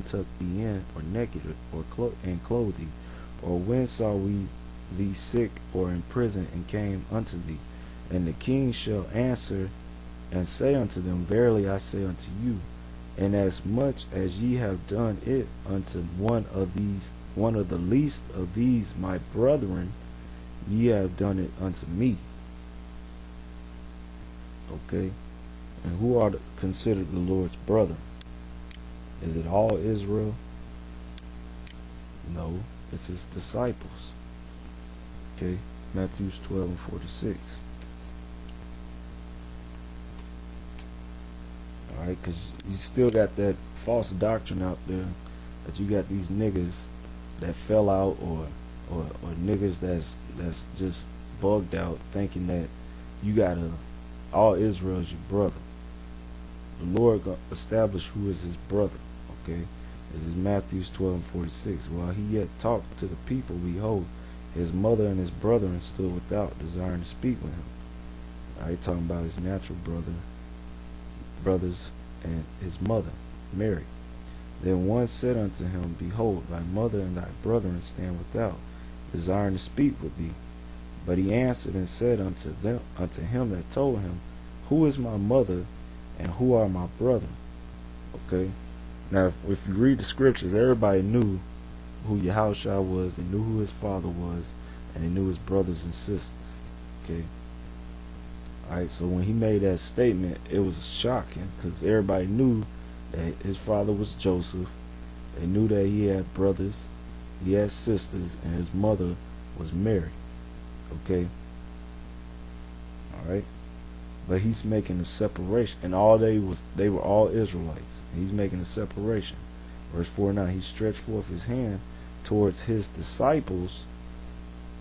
took thee in, or naked, and clothed thee? Or when saw we thee sick or in prison, and came unto thee? And the king shall answer and say unto them, Verily I say unto you, inasmuch as ye have done it unto one of the least of these my brethren, ye have done it unto me. Okay? And who are considered the Lord's brother? Is it all Israel? No, it's his disciples. Okay? Matthew 12:46. Alright, because you still got that false doctrine out there that you got these niggas that fell out, or niggas that's just bugged out, thinking that you gotta all Israel is your brother. The Lord established who is his brother. Okay, this is Matthew 12:46. While he yet talked to the people, behold, his mother and his brethren stood without, desiring to speak with him. Alright, talking about his natural brothers and his mother, Mary. Then one said unto him, Behold, thy mother and thy brethren stand without, desiring to speak with thee. But he answered and said unto him that told him, Who is my mother, and who are my brethren? Okay. Now, if you read the scriptures, everybody knew who Yahushua was. They knew who his father was, and they knew his brothers and sisters. Okay. Alright, so when he made that statement, it was shocking, because everybody knew that his father was Joseph. They knew that he had brothers, he had sisters, and his mother was Mary. Okay. Alright. But he's making a separation, and they were all Israelites. And he's making a separation. Verse 49, he stretched forth his hand towards his disciples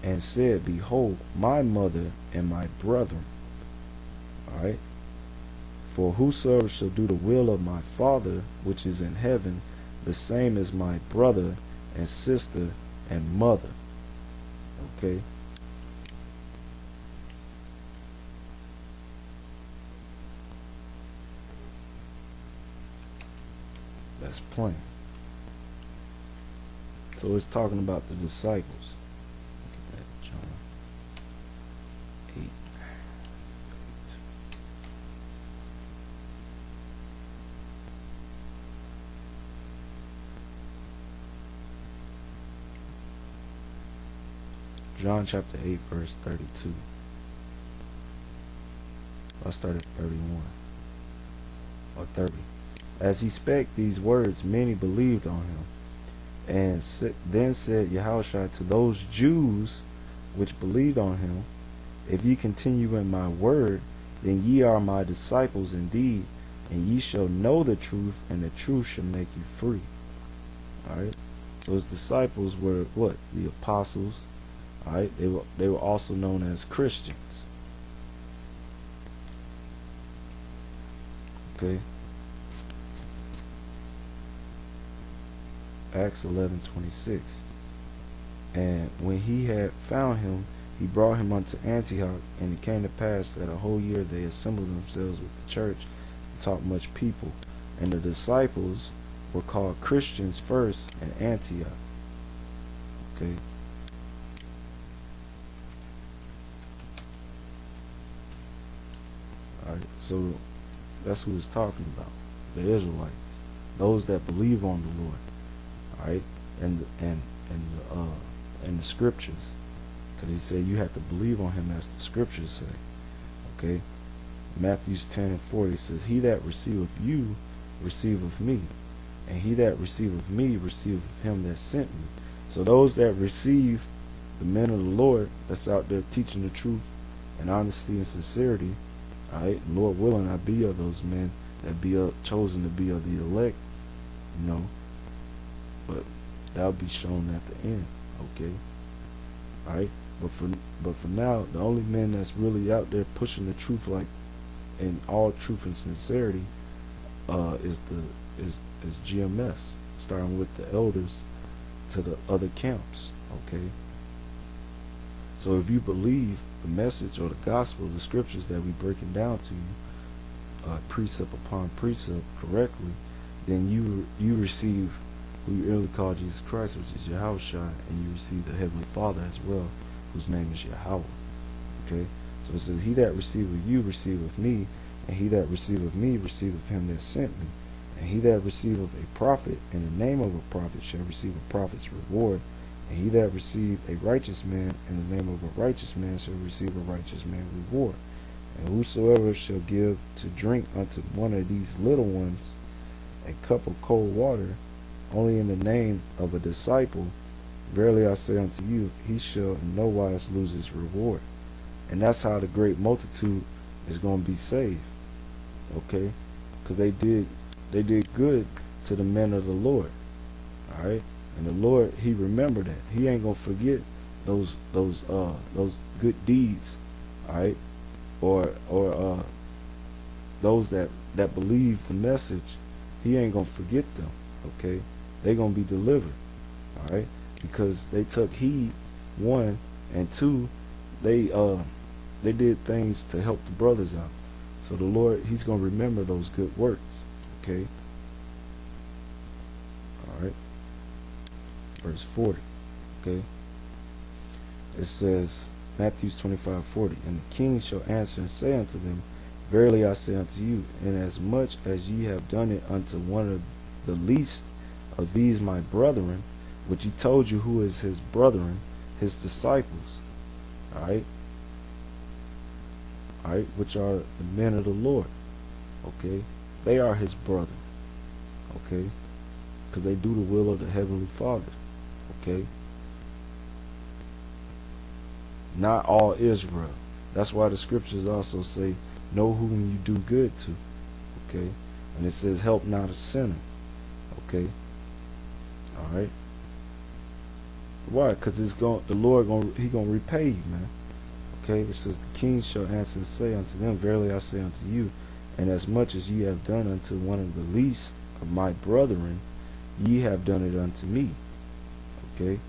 and said, Behold, my mother and my brethren. Alright. For whosoever shall do the will of my Father which is in heaven, the same is my brother and sister and mother. Okay. That's plain. So it's talking about the disciples. Look at that, John 8. John chapter 8, verse 32. I started at 31 or 30. As he spake these words, many believed on him. And then said Yahushua to those Jews which believed on him, If ye continue in my word, then ye are my disciples indeed, and ye shall know the truth, and the truth shall make you free. Alright. So his disciples were what? The apostles. Alright. They were also known as Christians. Okay. Acts 11:26. And when he had found him, he brought him unto Antioch, and it came to pass that a whole year they assembled themselves with the church and taught much people. And the disciples were called Christians first in Antioch. Okay. Alright, so that's who he's talking about. The Israelites. Those that believe on the Lord. Alright, and the scriptures, because he said you have to believe on him as the scriptures say. Okay, Matthew 10:40 says, He that receiveth you receiveth me, and he that receiveth me receiveth him that sent me. So those that receive the men of the Lord, that's out there teaching the truth and honesty and sincerity, alright, Lord willing, I be of those men that be chosen to be of the elect, you know. But that'll be shown at the end. Okay. Alright. But for now, the only men that's really out there pushing the truth, like in all truth and sincerity, is GMS, starting with the elders to the other camps. Okay. So if you believe the message or the gospel, the scriptures that we breaking down to you, precept upon precept correctly, then you receive who you really call Jesus Christ, which is Yahushua, and you receive the Heavenly Father as well, whose name is Yahweh. Okay? So it says, he that receiveth you receiveth me, and he that receiveth me receiveth him that sent me. And he that receiveth a prophet in the name of a prophet shall receive a prophet's reward. And he that receiveth a righteous man in the name of a righteous man shall receive a righteous man's reward. And whosoever shall give to drink unto one of these little ones a cup of cold water, only in the name of a disciple, verily I say unto you, he shall in no wise lose his reward. And that's how the great multitude is going to be saved. Okay? Because they did good to the men of the Lord. All right? And the Lord, he remembered that. He ain't going to forget those good deeds. All right? Or those that believe the message. He ain't going to forget them. Okay? They're going to be delivered. All right? Because they took heed, one, and two, they did things to help the brothers out. So the Lord, he's going to remember those good works. Okay? All right? Verse 40. Okay? It says, Matthew 25:40, and the king shall answer and say unto them, verily I say unto you, inasmuch as ye have done it unto one of the least of these my brethren, which he told you who is his brethren, his disciples, all right, which are the men of the Lord, okay, they are his brother, okay, because they do the will of the Heavenly Father, okay. Not all Israel. That's why the scriptures also say, know whom you do good to, okay, and it says, help not a sinner, okay, all right. Why? Because the Lord he gonna repay you, man. Okay, it says the king shall answer and say unto them, verily I say unto you, and as much as ye have done unto one of the least of my brethren, ye have done it unto me. Okay,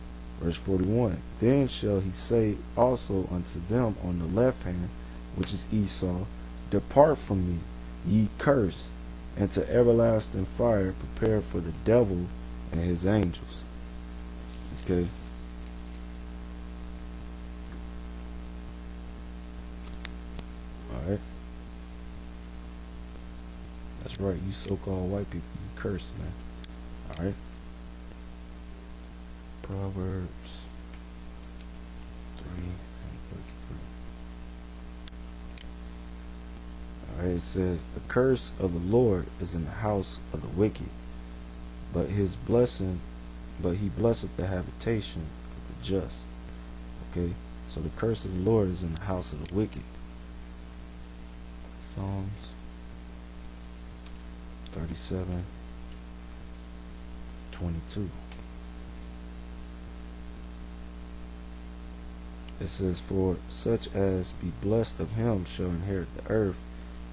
verse 41. Then shall he say also unto them on the left hand, which is Esau, depart from me, ye cursed, into everlasting fire prepared for the devil and his angels. Okay. Alright. That's right, you so-called white people, you cursed, man. Alright. Proverbs 3:33. Alright, it says, the curse of the Lord is in the house of the wicked, but he blesseth the habitation of the just. Okay, so the curse of the Lord is in the house of the wicked. Psalms 37:22. It says, for such as be blessed of him shall inherit the earth,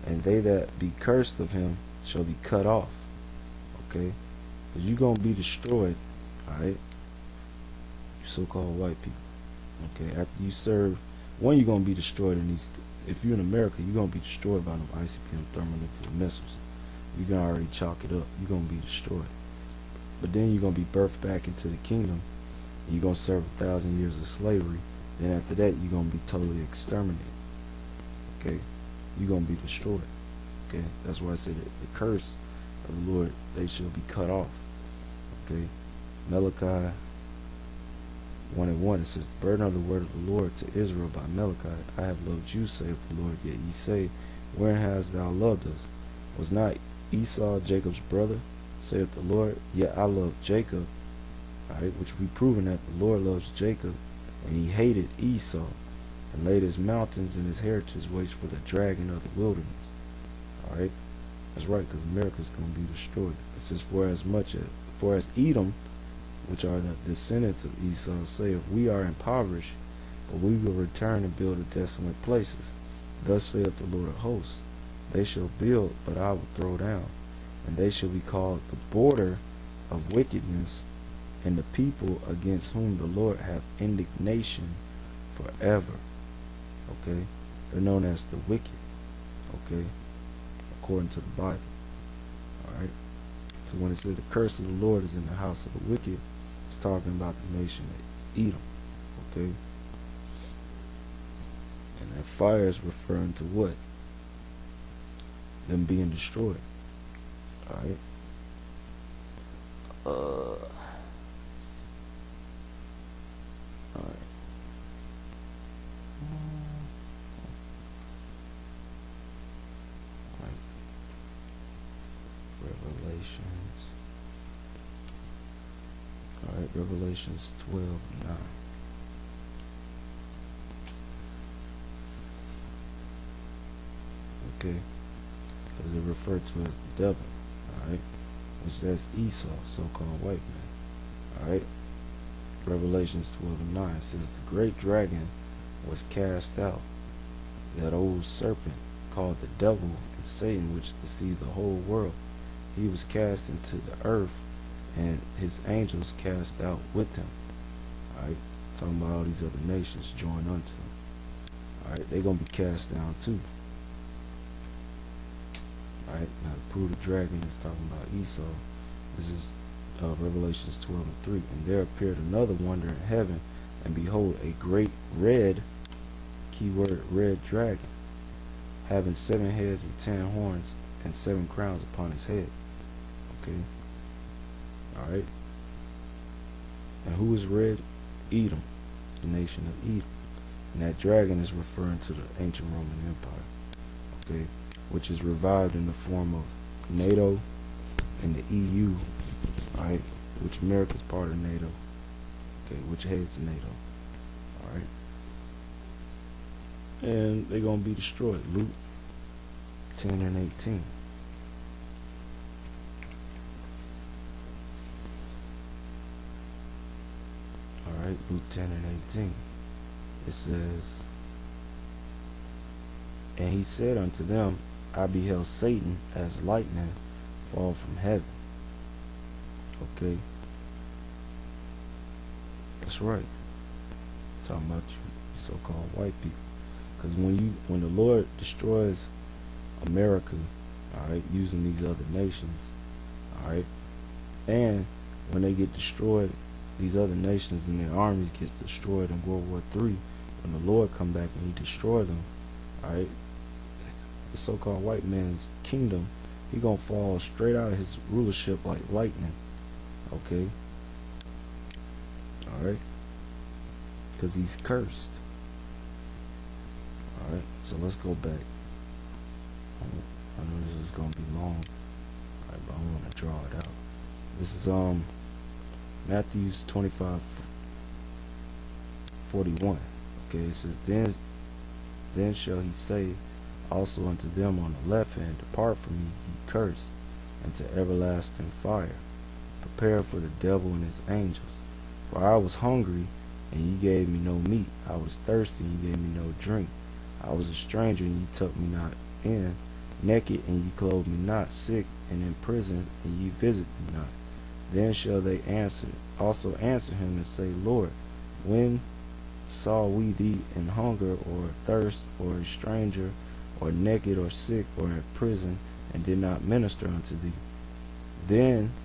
and they that be cursed of him shall be cut off. Okay, because you're going to be destroyed. Alright, you so-called white people. Okay, after you serve, you're going to be destroyed in these. If you're in America, you're going to be destroyed by them ICBM thermonuclear missiles. You can already chalk it up. You're going to be destroyed. But then you're going to be birthed back into the kingdom. And you're going to serve 1,000 years of slavery. Then after that, you're going to be totally exterminated. Okay, you're going to be destroyed. Okay, that's why I said the curse of the Lord, they shall be cut off. Okay, Malachi 1:1, it says, the burden of the word of the Lord to Israel by Malachi, I have loved you, saith the Lord, yet ye say, wherein hast thou loved us? Was not Esau Jacob's brother, saith the Lord? Yet I love Jacob. Alright, which we proven that the Lord loves Jacob, and he hated Esau, and laid his mountains and his heritage waste for the dragon of the wilderness. Alright, that's right, because America's going to be destroyed. It says, for as Edom, which are the descendants of Esau, saith, we are impoverished, but we will return and build the desolate places. Thus saith the Lord of hosts, they shall build, but I will throw down, and they shall be called the border of wickedness, and the people against whom the Lord hath indignation forever. Okay, they're known as the wicked. Okay, according to the Bible. All right. So when it said the curse of the Lord is in the house of the wicked, it's talking about the nation of Edom. Okay? And that fire is referring to what? Them being destroyed. Alright? Alright. Revelations. Alright, Revelations 12:9. Okay, because it referred to as the devil. Alright, which that's Esau, so-called white man. Alright, Revelations 12:9 says the great dragon was cast out, that old serpent called the devil and Satan, which deceived the whole world. He was cast into the earth, and his angels cast out with him. Alright, talking about all these other nations join unto him. Alright, they're gonna be cast down too. Alright, now to prove the dragon is talking about Esau. This is Revelations 12:3. And there appeared another wonder in heaven, and behold, a great red, keyword red dragon, having 7 heads and 10 horns and 7 crowns upon his head. Okay. Alright. And who is red? Edom, the nation of Edom. And that dragon is referring to the ancient Roman Empire. Okay. Which is revived in the form of NATO and the EU. Alright. Which America's part of NATO. Okay. Which heads NATO. Alright. And they're going to be destroyed. Luke 10 and 18. Alright, Luke 10 and 18. It says, and he said unto them, I beheld Satan as lightning fall from heaven. Okay. That's right. Talking about you so-called white people. Because when the Lord destroys America, alright, using these other nations, alright, and when they get destroyed, these other nations and their armies get destroyed in World War III, when the Lord come back and he destroy them, alright, the so-called white man's kingdom, he gonna fall straight out of his rulership like lightning. Okay. Alright. Because he's cursed. Alright, so let's go back. I know this is gonna be long. Alright, but I want to draw it out. This is Matthew's 25:41. Okay, it says, Then shall he say also unto them on the left hand, Depart from me, ye cursed, into everlasting fire, prepared for the devil and his angels. For I was hungry, and ye gave me no meat. I was thirsty, and ye gave me no drink. I was a stranger, and ye took me not in. Naked, and ye clothed me not. Sick, and in prison, and ye visit me not. Then shall they also answer him and say, Lord, when saw we thee in hunger, or thirst, or a stranger, or naked, or sick, or in prison, and did not minister unto thee? Then